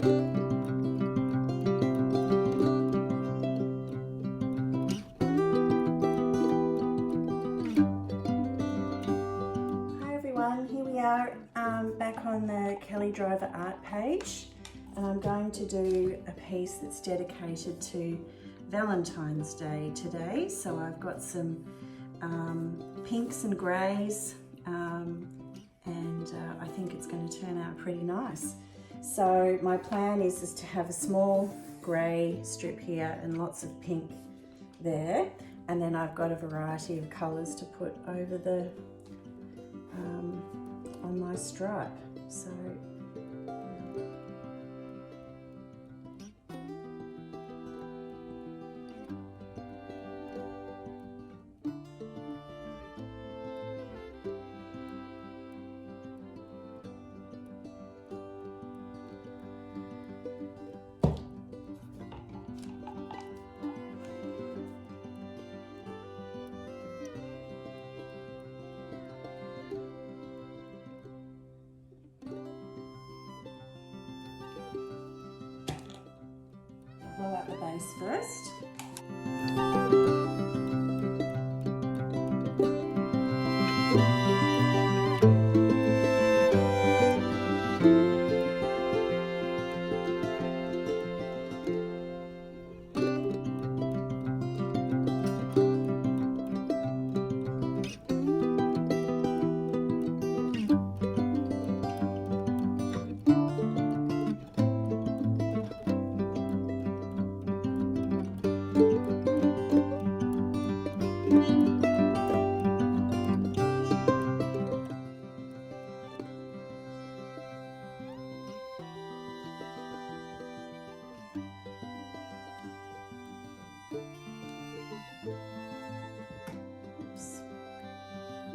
Here we are back on the Kelly Driver art page, and I'm going to do a piece that's dedicated to Valentine's Day today. So I've got some pinks and greys, and I think it's going to turn out pretty nice. So my plan is to have a small grey strip here and lots of pink there, and then I've got a variety of colours to put over the on my stripe. So blow out the base first.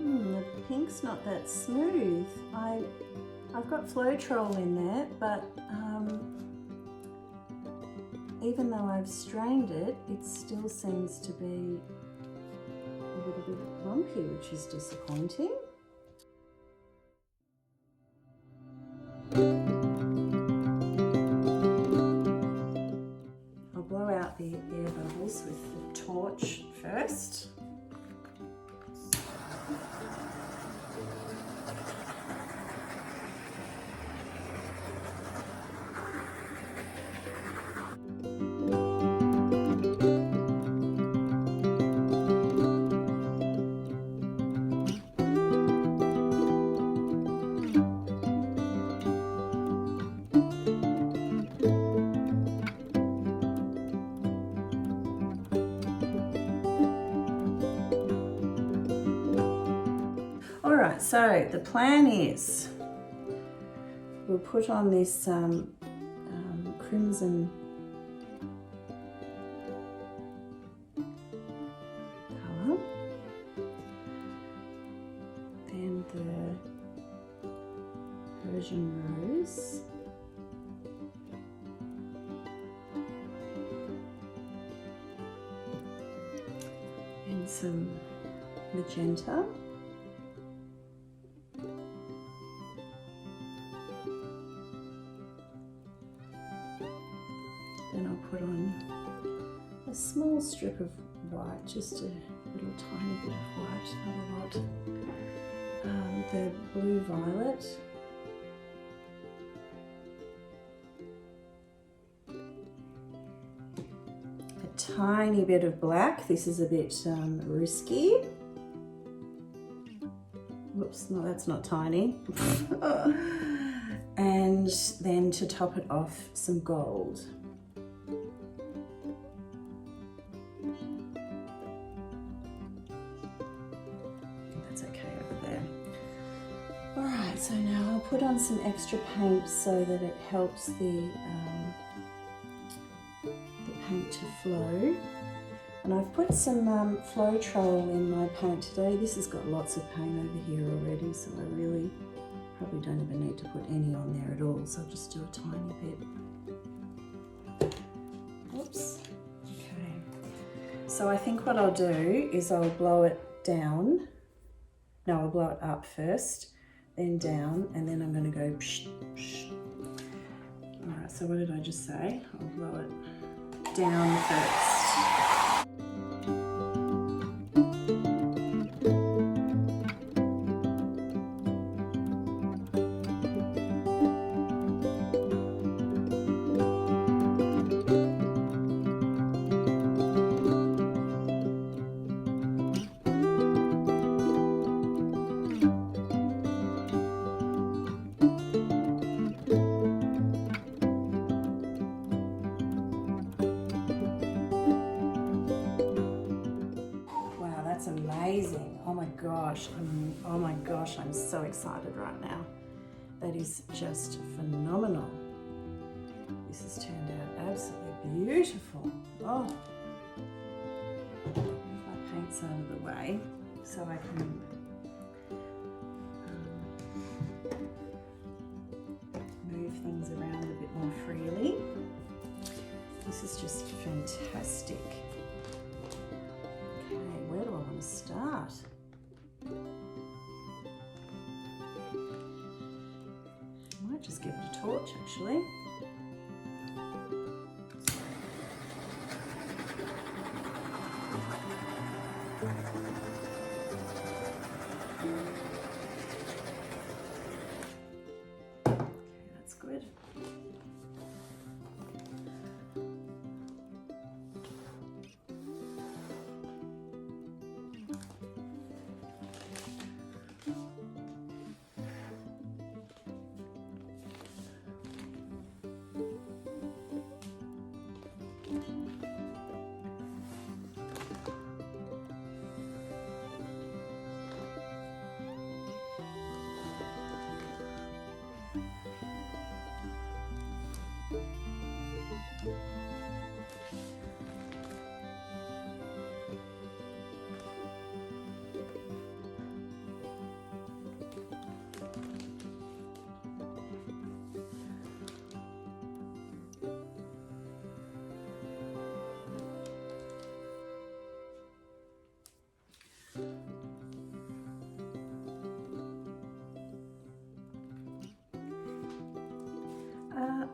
The pink's not that smooth. I've got Floetrol in there, but even though I've strained it, it still seems to be a little bit lumpy, which is disappointing. I'll blow out the air bubbles with the torch first. Alright, so the plan is we'll put on this crimson colour, then the Persian rose, and some magenta. Then I'll put on a small strip of white, just a little tiny bit of white, not a lot. The blue violet. A tiny bit of black. This is a bit risky. Whoops, no, that's not tiny. And then to top it off, some gold. That's okay over there. All right, so now I'll put on some extra paint so that it helps the paint to flow. And I've put some Floetrol in my paint today. This has got lots of paint over here already, so I really probably don't even need to put any on there at all, so I'll just do a tiny bit. Oops. Okay. So I think what I'll do is I'll blow it down. No, I'll blow it up first, then down, and then I'm going to go psh, psh. All right, so So what did I just say? I'll blow it down first. That's amazing. Oh my gosh, I'm so excited right now. That is just phenomenal. This has turned out absolutely beautiful. Oh, move my paints out of the way so I can move things around a bit more freely. This is just fantastic. Where do I want to start? I might just give it a torch actually. Okay, that's good.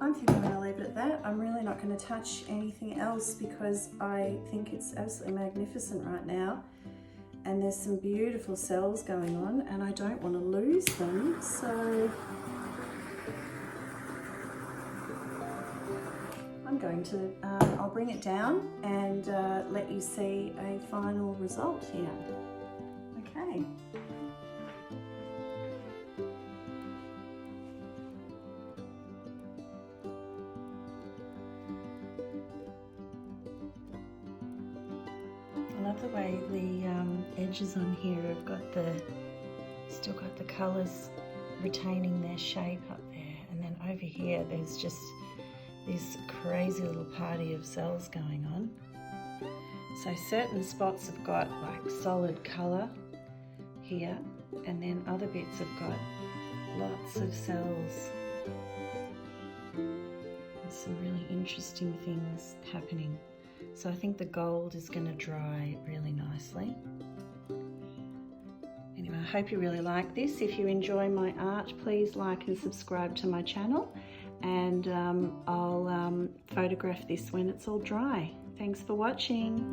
I think I'm going to leave it at that. I'm really not going to touch anything else because I think it's absolutely magnificent right now. And there's some beautiful cells going on and I don't want to lose them. So I'm going to, I'll bring it down and let you see a final result here. Okay. I love the way the edges on here have got still got the colours retaining their shape up there, and then over here there's just this crazy little party of cells going on. So certain spots have got like solid colour here, and then other bits have got lots of cells. There's some really interesting things happening. So I think the gold is going to dry really nicely. Anyway, I hope you really like this. If you enjoy my art, please like and subscribe to my channel, and I'll photograph this when it's all dry. Thanks for watching.